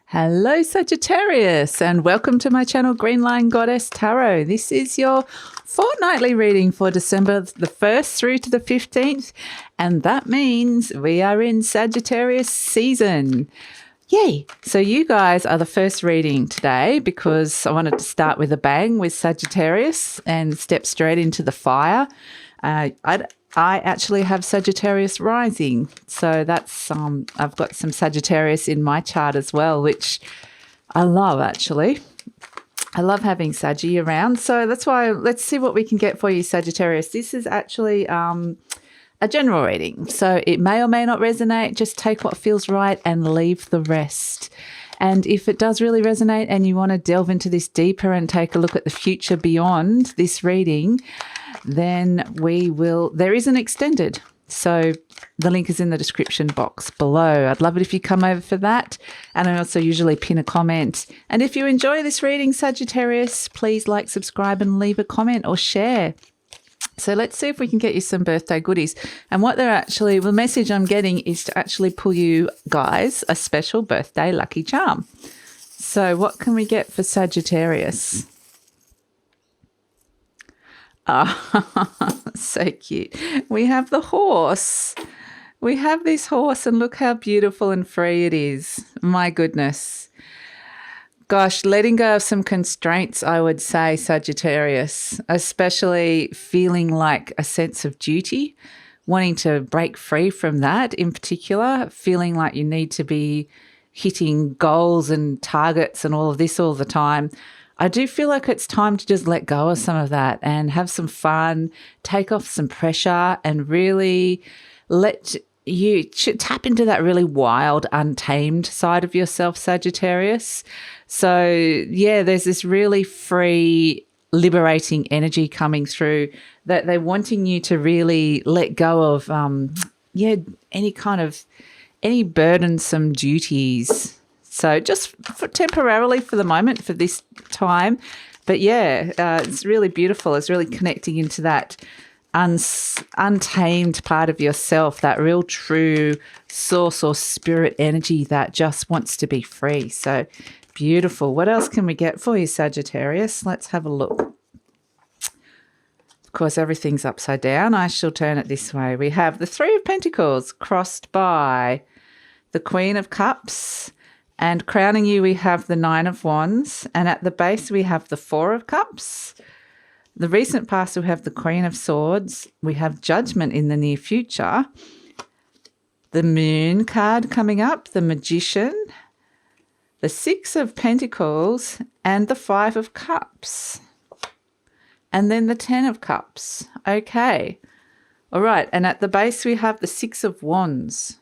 Hello Sagittarius and welcome to my channel GreenLion Goddess Tarot. This is your fortnightly reading for December the 1st through to the 15th, and that means we are in Sagittarius season. Yay! So you guys are the first reading today because I wanted to start with a bang with Sagittarius and step straight into the fire. I actually have Sagittarius rising, so that's I've got some Sagittarius in my chart as well, which I love actually. I love having Saggy around, so that's why let's see what we can get for you, Sagittarius. This is actually a general reading, so it may or may not resonate. Just take what feels right and leave the rest. And if it does really resonate and you want to delve into this deeper and take a look at the future beyond this reading, then there is an extended. So the link is in the description box below. I'd love it if you come over for that. And I also usually pin a comment. And if you enjoy this reading, Sagittarius, please like, subscribe and leave a comment or share. So let's see if we can get you some birthday goodies. And what the message I'm getting is to actually pull you guys a special birthday lucky charm. So what can we get for Sagittarius? Oh, so cute. We have the horse. We have this horse and look how beautiful and free it is. My goodness. Gosh, letting go of some constraints, I would say, Sagittarius, especially feeling like a sense of duty, wanting to break free from that in particular, feeling like you need to be hitting goals and targets and all of this all the time. I do feel like it's time to just let go of some of that and have some fun, take off some pressure and really let you tap into that really wild, untamed side of yourself, Sagittarius. So, yeah, there's this really free, liberating energy coming through that they're wanting you to really let go of, any burdensome duties. So just temporarily for the moment, for this time. But, yeah, it's really beautiful. It's really connecting into that untamed part of yourself, that real true source or spirit energy that just wants to be free. So beautiful. What else can we get for you, Sagittarius? Let's have a look. Of course, everything's upside down. I shall turn it this way. We have the Three of Pentacles crossed by the Queen of Cups, and crowning you we have the Nine of Wands, and at the base we have the Four of Cups. The recent past, we have the Queen of Swords. We have Judgment in the near future. The Moon card coming up, the Magician, the Six of Pentacles, and the Five of Cups. And then the Ten of Cups. Okay. All right. And at the base, we have the Six of Wands.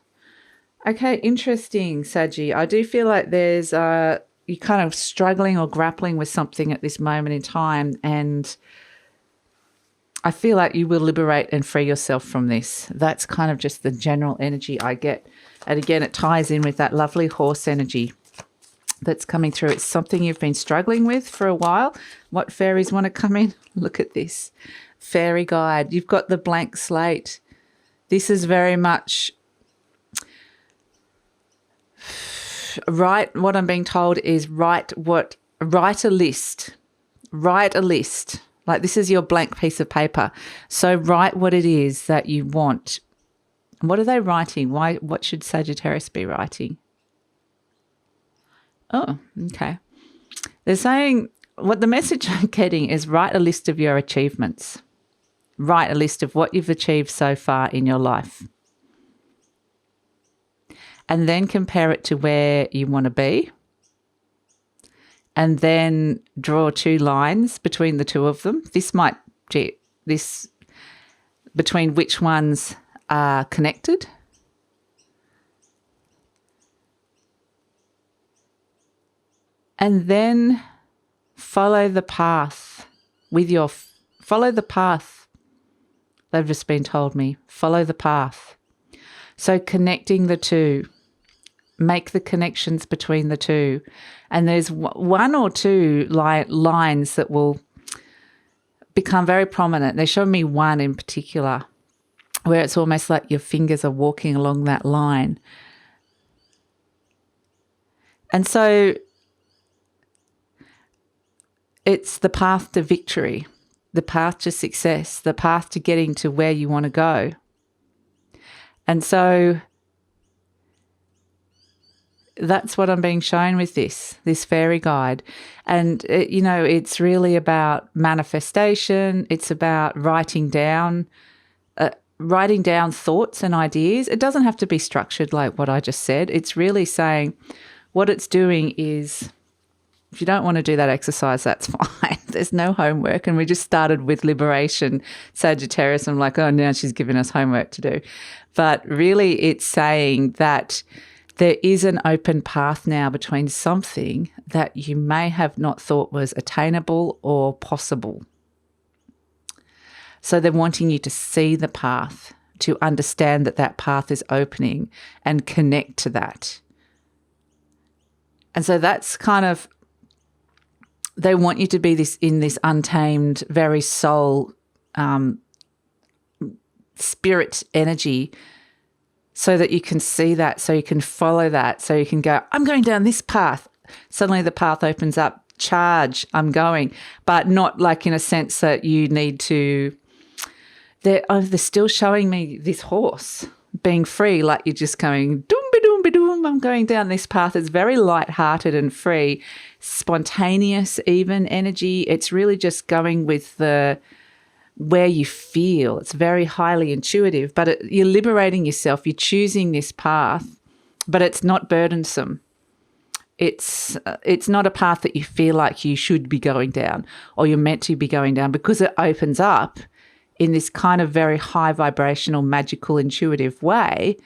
Okay, interesting, Saggy. I do feel like there's you're kind of struggling or grappling with something at this moment in time, and I feel like you will liberate and free yourself from this. That's kind of just the general energy I get. And again, it ties in with that lovely horse energy that's coming through. It's something you've been struggling with for a while. What fairies want to come in? Look at this. Fairy guide. You've got the blank slate. This is very much what I'm being told is write a list. Write a list. Like this is your blank piece of paper. So write what it is that you want. What are they writing? What should Sagittarius be writing? Oh, okay. They're saying what the message I'm getting is write a list of your achievements. Write a list of what you've achieved so far in your life. And then compare it to where you want to be. And then draw two lines between the two of them. Between which ones are connected. And then follow the path follow the path. They've just been told me, follow the path. So connecting the two. Make the connections between the two. And there's one or two lines that will become very prominent. They show me one in particular where it's almost like your fingers are walking along that line. And so it's the path to victory, the path to success, the path to getting to where you want to go. And so that's what I'm being shown with this fairy guide. And, it's really about manifestation. It's about writing down thoughts and ideas. It doesn't have to be structured like what I just said. It's really saying what it's doing is, if you don't want to do that exercise, that's fine. There's no homework. And we just started with Liberation, Sagittarius. I'm like, oh, now she's giving us homework to do. But really it's saying that there is an open path now between something that you may have not thought was attainable or possible. So they're wanting you to see the path, to understand that that path is opening and connect to that. And so that's kind of, they want you to be in this untamed, very soul, spirit energy, so that you can see that, so you can follow that, so you can go, I'm going down this path. Suddenly the path opens up, charge, I'm going. But not like in a sense that you need to, they're still showing me this horse being free, like you're just going, doom-ba-doom-ba-doom, I'm going down this path. It's very light-hearted and free, spontaneous even energy. It's really just going with where you feel. It's very highly intuitive, but you're liberating yourself. You're choosing this path, but it's not burdensome. It's not a path that you feel like you should be going down or you're meant to be going down, because it opens up in this kind of very high vibrational, magical, intuitive way.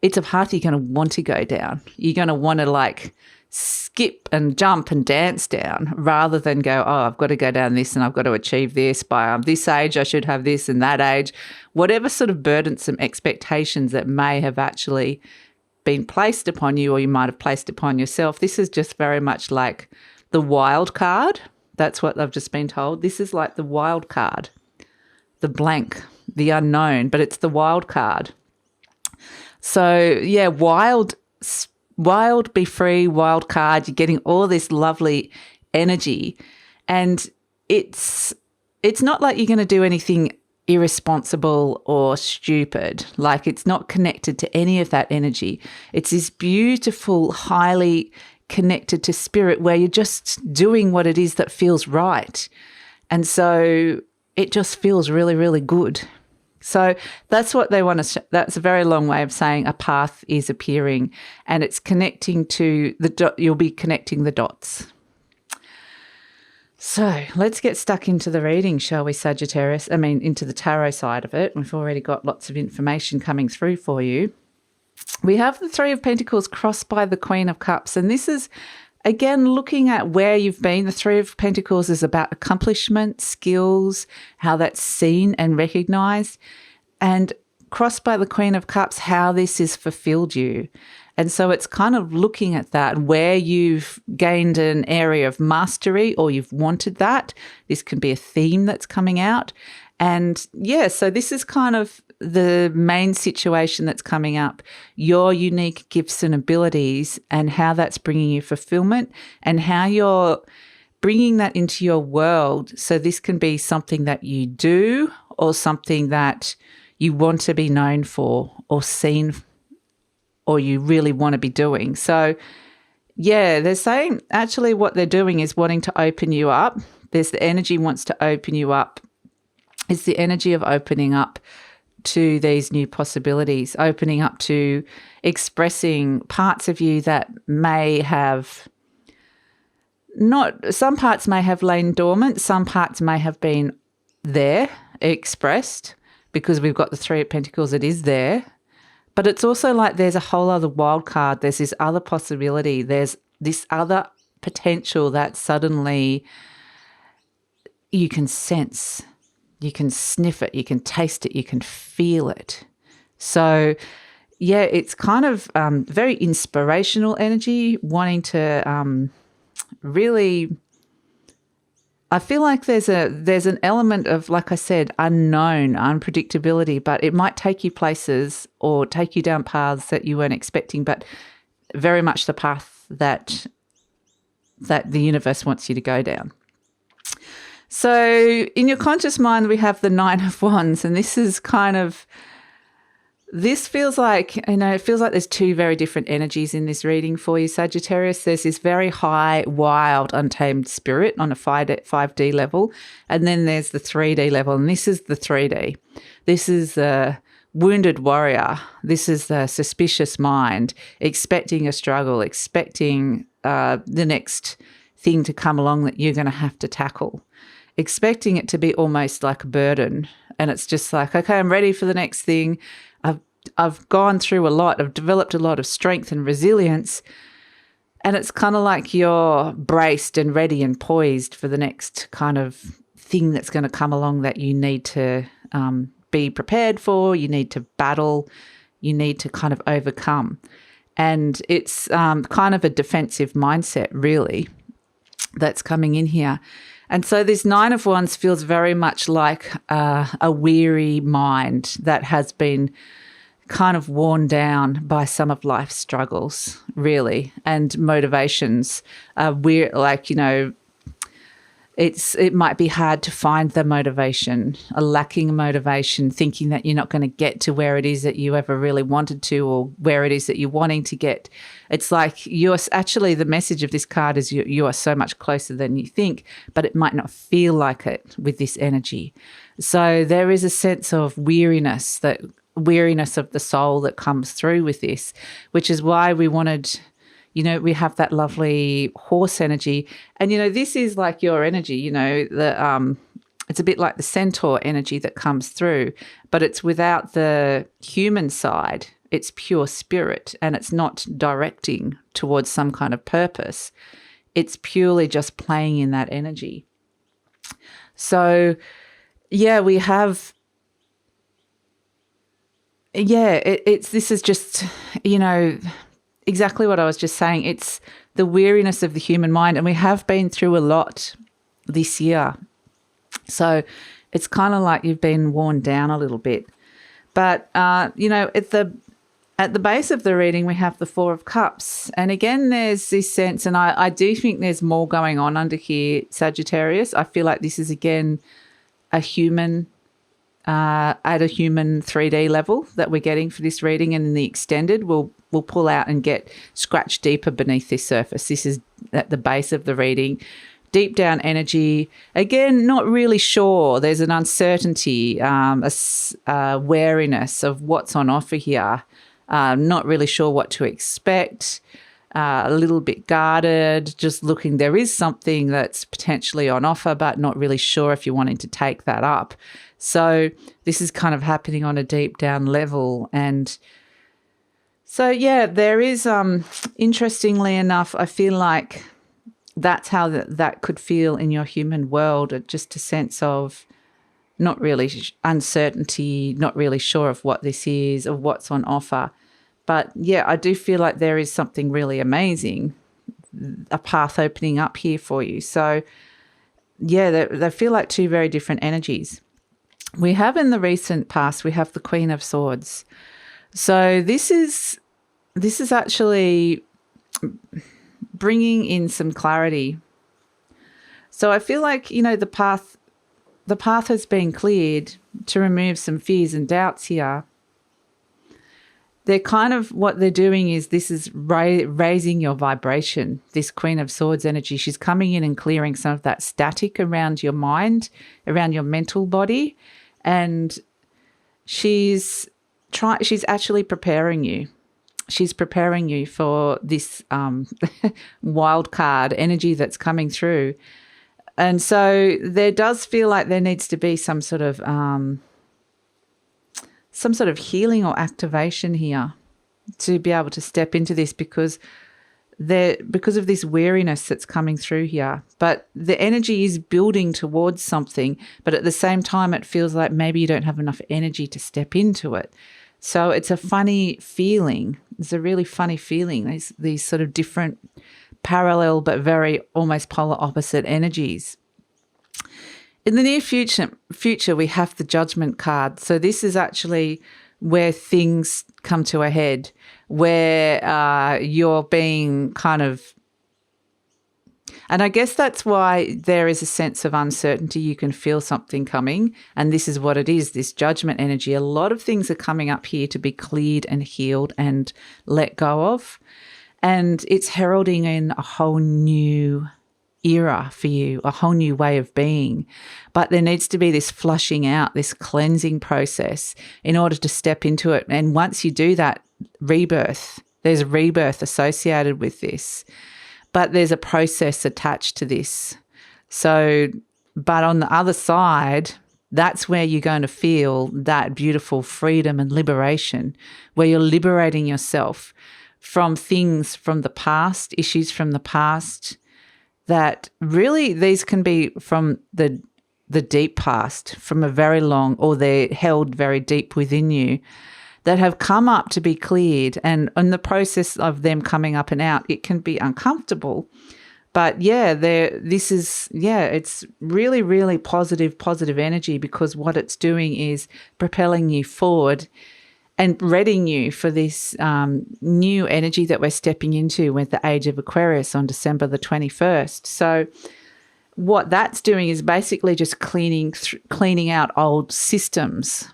It's a path you're going to want to go down. You're going to want to like skip and jump and dance down, rather than go, oh, I've got to go down this and I've got to achieve this by this age, I should have this, and that age, whatever sort of burdensome expectations that may have actually been placed upon you or you might have placed upon yourself. This is just very much like the wild card. That's what I've just been told. This is like the wild card, the blank, the unknown, but it's the wild card. So yeah, wild, be free, wild card. You're getting all this lovely energy, and it's not like you're going to do anything irresponsible or stupid. Like, it's not connected to any of that energy. It's this beautiful, highly connected to spirit, where you're just doing what it is that feels right. And so it just feels really, really good. So that's what they want to, that's a very long way of saying a path is appearing, and it's connecting to you'll be connecting the dots. So let's get stuck into the reading, shall we, Sagittarius? I mean, into the tarot side of it. We've already got lots of information coming through for you. We have the Three of Pentacles crossed by the Queen of Cups, and this is, again, looking at where you've been. The Three of Pentacles is about accomplishment, skills, how that's seen and recognised, and crossed by the Queen of Cups, how this has fulfilled you. And so it's kind of looking at that, where you've gained an area of mastery or you've wanted that. This can be a theme that's coming out. And yeah, so this is kind of the main situation that's coming up, your unique gifts and abilities, and how that's bringing you fulfillment, and how you're bringing that into your world. So this can be something that you do, or something that you want to be known for or seen, or you really want to be doing. So yeah, they're saying actually what they're doing is wanting to open you up. There's the energy wants to open you up. It's the energy of opening up to these new possibilities, opening up to expressing parts of you that may have not, some parts may have lain dormant, some parts may have been there, expressed, because we've got the Three of Pentacles, it is there. But it's also like there's a whole other wild card. There's this other possibility. There's this other potential that suddenly you can sense. You can sniff it, you can taste it, you can feel it. So, yeah, it's kind of very inspirational energy, wanting to really, I feel like there's an element of, like I said, unknown, unpredictability, but it might take you places or take you down paths that you weren't expecting, but very much the path that the universe wants you to go down. So in your conscious mind, we have the Nine of Wands, and this feels like, it feels like there's two very different energies in this reading for you, Sagittarius. There's this very high, wild, untamed spirit on a 5D level, and then there's the 3D level, and this is the 3D. This is the wounded warrior. This is the suspicious mind, expecting a struggle, expecting the next thing to come along that you're going to have to tackle, expecting it to be almost like a burden. And it's just like, okay, I'm ready for the next thing. I've gone through a lot. I've developed a lot of strength and resilience. And it's kind of like you're braced and ready and poised for the next kind of thing that's going to come along that you need to be prepared for, you need to battle, you need to kind of overcome. And it's kind of a defensive mindset, really, that's coming in here. And so this Nine of Wands feels very much like a weary mind that has been kind of worn down by some of life's struggles, really, and motivations. It might be hard to find the motivation, a lacking motivation, thinking that you're not going to get to where it is that you ever really wanted to, or where it is that you're wanting to get. It's like the message of this card is you are so much closer than you think, but it might not feel like it with this energy. So there is a sense of weariness of the soul that comes through with this, which is why we wanted, we have that lovely horse energy. And, this is like your energy, it's a bit like the centaur energy that comes through, but it's without the human side. It's pure spirit, and it's not directing towards some kind of purpose. It's purely just playing in that energy. So, yeah, we have... this is just, exactly what I was just saying. It's the weariness of the human mind, and we have been through a lot this year. So it's kind of like you've been worn down a little bit. But, at the base of the reading, we have the Four of Cups. And again, there's this sense, and I do think there's more going on under here, Sagittarius. I feel like this is, again, a human at a human 3D level that we're getting for this reading, and in the extended we'll pull out and scratch deeper beneath this surface. This is at the base of the reading, deep down energy. Again, not really sure. There's an uncertainty, a wariness of what's on offer here. Not really sure what to expect. A little bit guarded, just looking. There is something that's potentially on offer, but not really sure if you're wanting to take that up. So this is kind of happening on a deep down level. And so, yeah, there is, interestingly enough, I feel like that's how that could feel in your human world, just a sense of not really uncertainty, not really sure of what this is, of what's on offer. But, yeah, I do feel like there is something really amazing, a path opening up here for you. So, yeah, they feel like two very different energies. We have in the recent past, we have the Queen of Swords. So this is actually bringing in some clarity. So I feel like, the path has been cleared to remove some fears and doubts here. They're kind of, what they're doing is this is raising your vibration, this Queen of Swords energy. She's coming in and clearing some of that static around your mind, around your mental body. And she's actually preparing you. She's preparing you for this wild card energy that's coming through. And so there does feel like there needs to be some sort of healing or activation here to be able to step into this, because of this weariness that's coming through here. But the energy is building towards something, but at the same time it feels like maybe you don't have enough energy to step into it. So it's a funny feeling. It's a really funny feeling, these sort of different parallel but very almost polar opposite energies. In the near future, we have the Judgment card. So this is actually where things come to a head, where you're being kind of, and I guess that's why there is a sense of uncertainty. You can feel something coming, and this is what it is, this judgment energy. A lot of things are coming up here to be cleared and healed and let go of, and it's heralding in a whole new era for you, a whole new way of being. But there needs to be this flushing out, this cleansing process in order to step into it. And once you do that, rebirth, there's a rebirth associated with this, but there's a process attached to this. So, but on the other side, that's where you're going to feel that beautiful freedom and liberation, where you're liberating yourself from things from the past, issues from the past, that really these can be from the deep past, from a very long, or they're held very deep within you, that have come up to be cleared. And in the process of them coming up and out, it can be uncomfortable. But it's really, really positive energy, because what it's doing is propelling you forward and readying you for this new energy that we're stepping into with the age of Aquarius on December the 21st. So what that's doing is basically just cleaning out old systems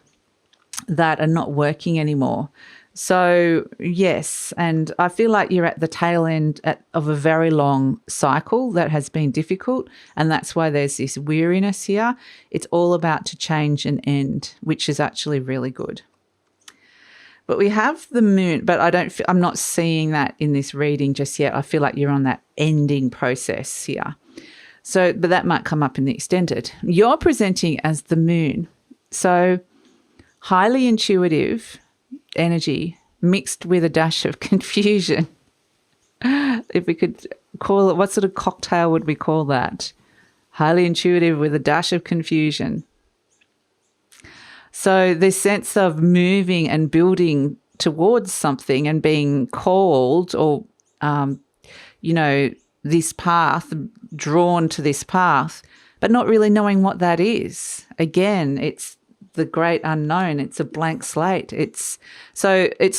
that are not working anymore. So yes, and I feel like you're at the tail end of a very long cycle that has been difficult, and that's why there's this weariness here. It's all about to change and end, which is actually really good. But we have the moon, but I'm not seeing that in this reading just yet. I feel like you're on that ending process here. So, but that might come up in the extended. You're presenting as the moon. So highly intuitive energy mixed with a dash of confusion. If we could call it, what sort of cocktail would we call that? Highly intuitive with a dash of confusion. So this sense of moving and building towards something and being called, or, this path, drawn to this path, but not really knowing what that is. Again, it's the great unknown. It's a blank slate. It's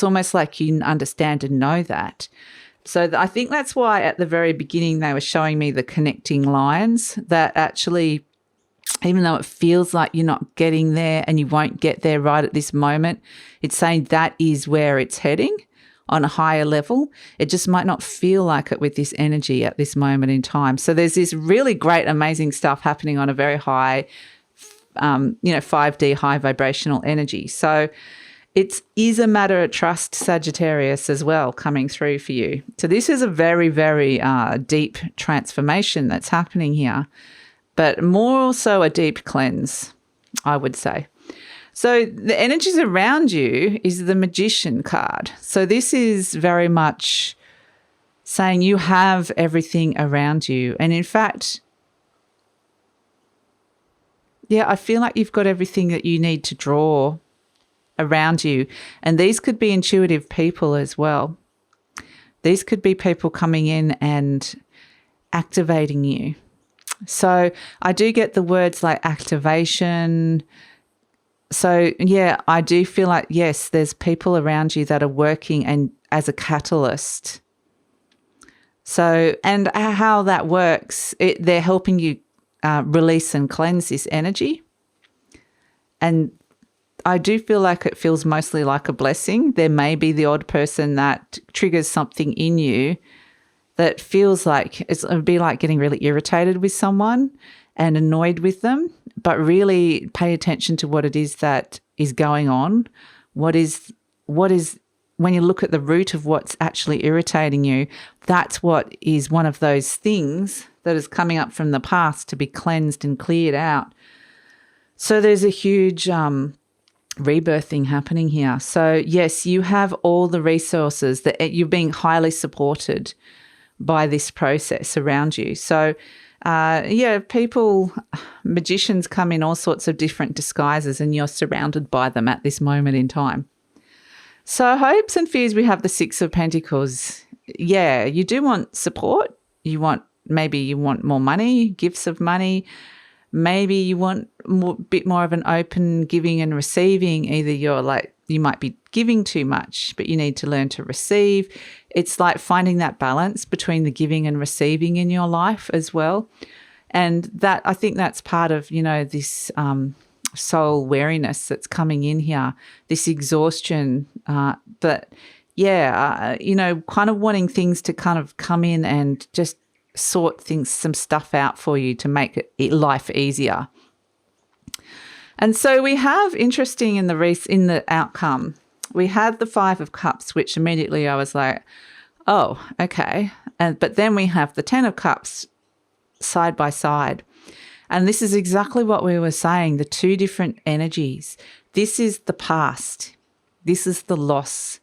almost like you understand and know that. So I think that's why at the very beginning they were showing me the connecting lines, that actually, even though it feels like you're not getting there and you won't get there right at this moment, it's saying that is where it's heading on a higher level. It just might not feel like it with this energy at this moment in time. So there's this really great, amazing stuff happening on a very high, 5D high vibrational energy. So it is a matter of trust, Sagittarius, as well, coming through for you. So this is a very, very deep transformation that's happening here, but more so a deep cleanse, I would say. So the energies around you is the Magician card. So this is very much saying you have everything around you. And in fact, I feel like you've got everything that you need to draw around you. And these could be intuitive people as well. These could be people coming in and activating you. So I do get the words like activation. So I do feel like, yes, there's people around you that are working and as a catalyst. So, and how that works, they're helping you release and cleanse this energy. And I do feel like it feels mostly like a blessing. There may be the odd person that triggers something in you that feels like it would be like getting really irritated with someone and annoyed with them, but really pay attention to what it is that is going on. What is when you look at the root of what's actually irritating you, that's what is one of those things that is coming up from the past to be cleansed and cleared out. So there's a huge rebirthing happening here. So yes, you have all the resources, that you're being highly supported by this process around you. So magicians come in all sorts of different disguises, and you're surrounded by them at this moment in time. So hopes and fears, we have the Six of Pentacles. Yeah, you do want support. Maybe you want more money, gifts of money. Maybe you want bit more of an open giving and receiving. Either you're you might be giving too much, but you need to learn to receive. It's like finding that balance between the giving and receiving in your life as well. And that, I think that's part of, this soul weariness that's coming in here, this exhaustion. But yeah, kind of wanting things to kind of come in and just sort some stuff out for you to make life easier. And so we have, interesting in the outcome, we had the 5 of Cups, which immediately I was like, oh, okay. But then we have the 10 of Cups side by side. And this is exactly what we were saying, the 2 different energies. This is the past. This is the loss,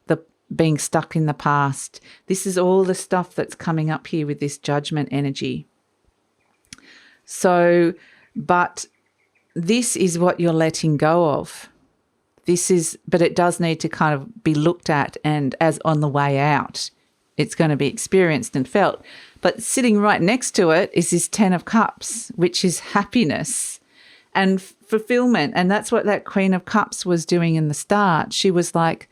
the being stuck in the past. This is all the stuff that's coming up here with this Judgment energy. So, but this is what you're letting go of. But it does need to kind of be looked at, and as on the way out, it's going to be experienced and felt. But sitting right next to it is this 10 of Cups, which is happiness and fulfillment. And that's what that Queen of Cups was doing in the start. She was like,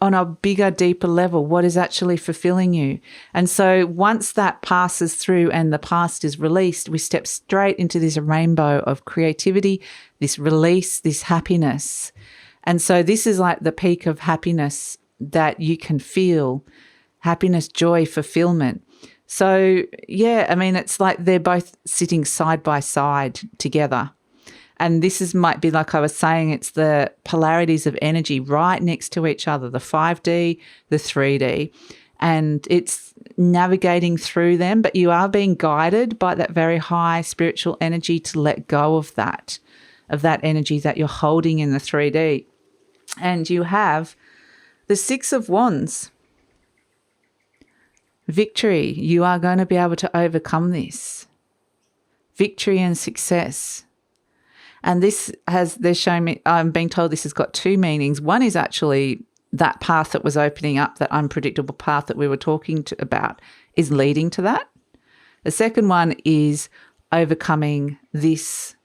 on a bigger, deeper level, what is actually fulfilling you? And so once that passes through and the past is released, we step straight into this rainbow of creativity, this release, this happiness. And so this is like the peak of happiness that you can feel, happiness, joy, fulfillment. So, yeah, it's like they're both sitting side by side together. And this might be, like I was saying, it's the polarities of energy right next to each other, the 5D, the 3D. And it's navigating through them, but you are being guided by that very high spiritual energy to let go of that energy that you're holding in the 3D. And you have the 6 of Wands. Victory. You are going to be able to overcome this. Victory and success. And they're showing me, I'm being told this has got 2 meanings. One is actually that path that was opening up, that unpredictable path that we were talking about, is leading to that. The second one is overcoming these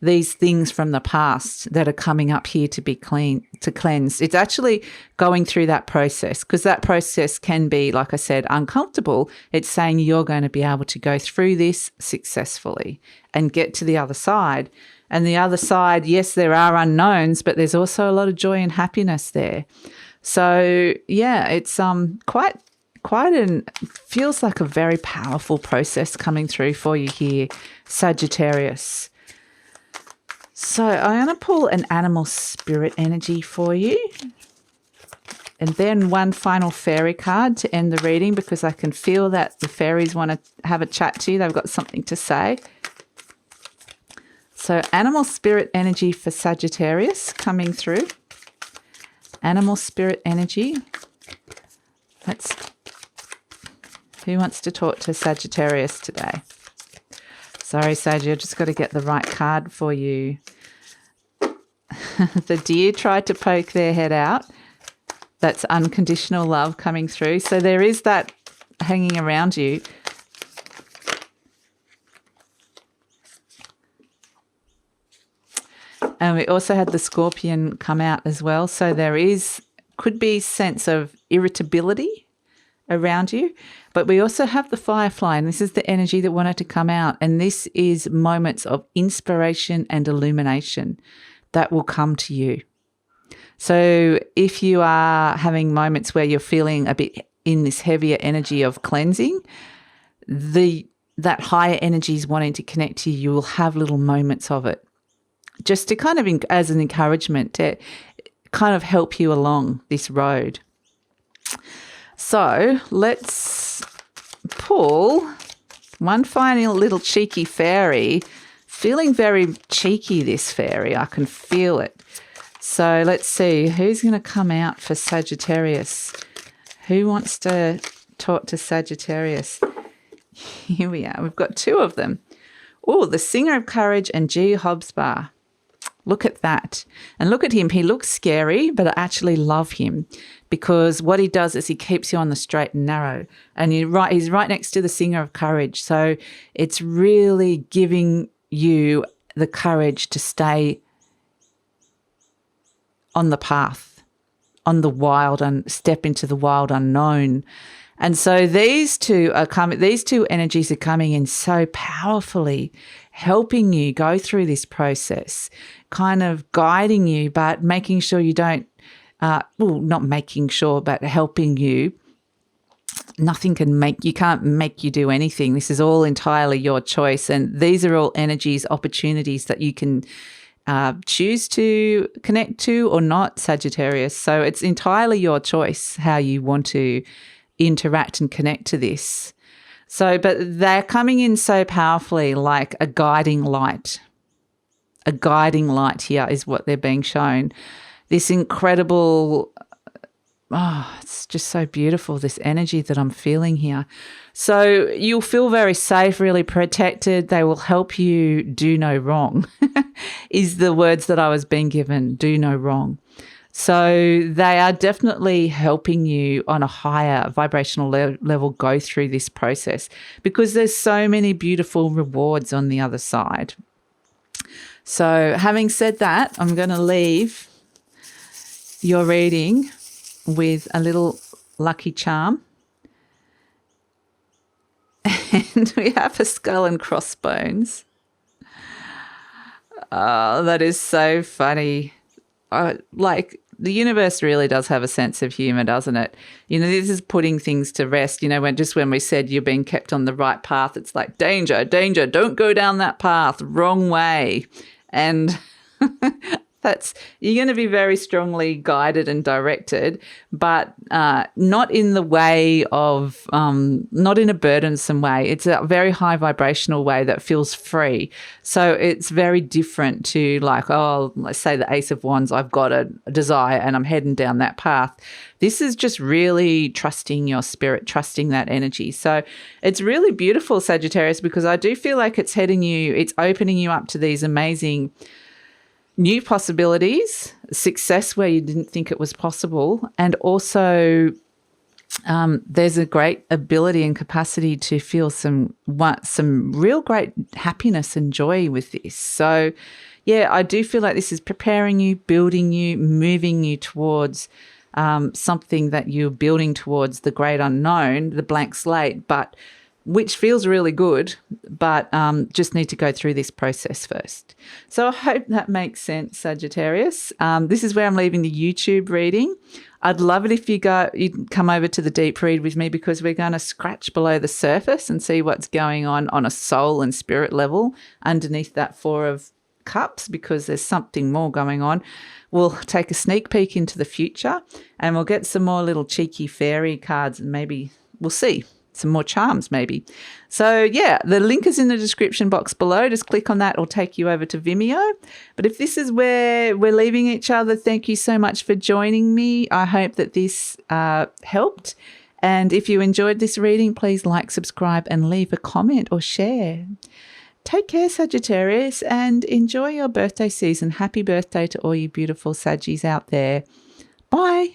things from the past that are coming up here to be cleansed. It's actually going through that process, because that process can be, like I said, uncomfortable. It's saying you're going to be able to go through this successfully and get to the other side. And the other side, yes, there are unknowns, but there's also a lot of joy and happiness there. So, yeah, it's feels like a very powerful process coming through for you here, Sagittarius. So I'm going to pull an animal spirit energy for you. And then one final fairy card to end the reading, because I can feel that the fairies want to have a chat to you. They've got something to say. So animal spirit energy for Sagittarius coming through. Animal spirit energy. Who wants to talk to Sagittarius today? Sorry, Saggy, I've just got to get the right card for you. The deer tried to poke their head out. That's unconditional love coming through. So there is that hanging around you. And we also had the scorpion come out as well. So there could be sense of irritability around you. But we also have the firefly, and this is the energy that wanted to come out. And this is moments of inspiration and illumination that will come to you. So if you are having moments where you're feeling a bit in this heavier energy of cleansing, that higher energy is wanting to connect to you, you will have little moments of it, just to kind of, as an encouragement, to kind of help you along this road. So let's pull one final little cheeky fairy. Feeling very cheeky, this fairy. I can feel it. So let's see who's going to come out for Sagittarius. Who wants to talk to Sagittarius? Here we are. We've got 2 of them. Oh, the Singer of Courage and G. Hobsbawm. Look at that. And look at him. He looks scary, but I actually love him, because what he does is he keeps you on the straight and narrow. And he's right next to the Singer of Courage. So it's really giving you the courage to stay on the path, on the wild, and step into the wild unknown. And so these two energies are coming in so powerfully, helping you go through this process, kind of guiding you, but making sure you don't, not making sure, but helping you. Nothing can't make you do anything. This is all entirely your choice. And these are all energies, opportunities that you can choose to connect to or not, Sagittarius. So it's entirely your choice how you want to interact and connect to this. So, but they're coming in so powerfully, like a guiding light. A guiding light here is what they're being shown. This incredible, it's just so beautiful, this energy that I'm feeling here. So you'll feel very safe, really protected. They will help you do no wrong, is the words that I was being given, do no wrong. So they are definitely helping you on a higher vibrational level go through this process, because there's so many beautiful rewards on the other side. So having said that, I'm going to leave your reading with a little lucky charm. And we have a skull and crossbones. Oh, that is so funny. Like, the universe really does have a sense of humour, doesn't it? You know, this is putting things to rest. You know, when we said you're being kept on the right path, it's like, danger, danger, don't go down that path, wrong way. And you're going to be very strongly guided and directed, but not in the way of, not in a burdensome way. It's a very high vibrational way that feels free. So it's very different to like, oh, let's say the Ace of Wands, I've got a desire and I'm heading down that path. This is just really trusting your spirit, trusting that energy. So it's really beautiful, Sagittarius, because I do feel like it's opening you up to these amazing new possibilities, success where you didn't think it was possible, and also there's a great ability and capacity to feel some real great happiness and joy with this. So, yeah, I do feel like this is preparing you, building you, moving you towards something that you're building towards, the great unknown, the blank slate, but which feels really good, but just need to go through this process first. So I hope that makes sense, Sagittarius. This is where I'm leaving the YouTube reading. I'd love it if you'd come over to the deep read with me, because we're going to scratch below the surface and see what's going on a soul and spirit level underneath that Four of Cups, because there's something more going on. We'll take a sneak peek into the future and we'll get some more little cheeky fairy cards, and maybe we'll see some more charms maybe. So yeah, the link is in the description box below. Just click on that, or take you over to Vimeo. But if this is where we're leaving each other, thank you so much for joining me. I hope that this helped. And if you enjoyed this reading, please like, subscribe, and leave a comment or share. Take care, Sagittarius, and enjoy your birthday season. Happy birthday to all you beautiful Saggies out there. Bye.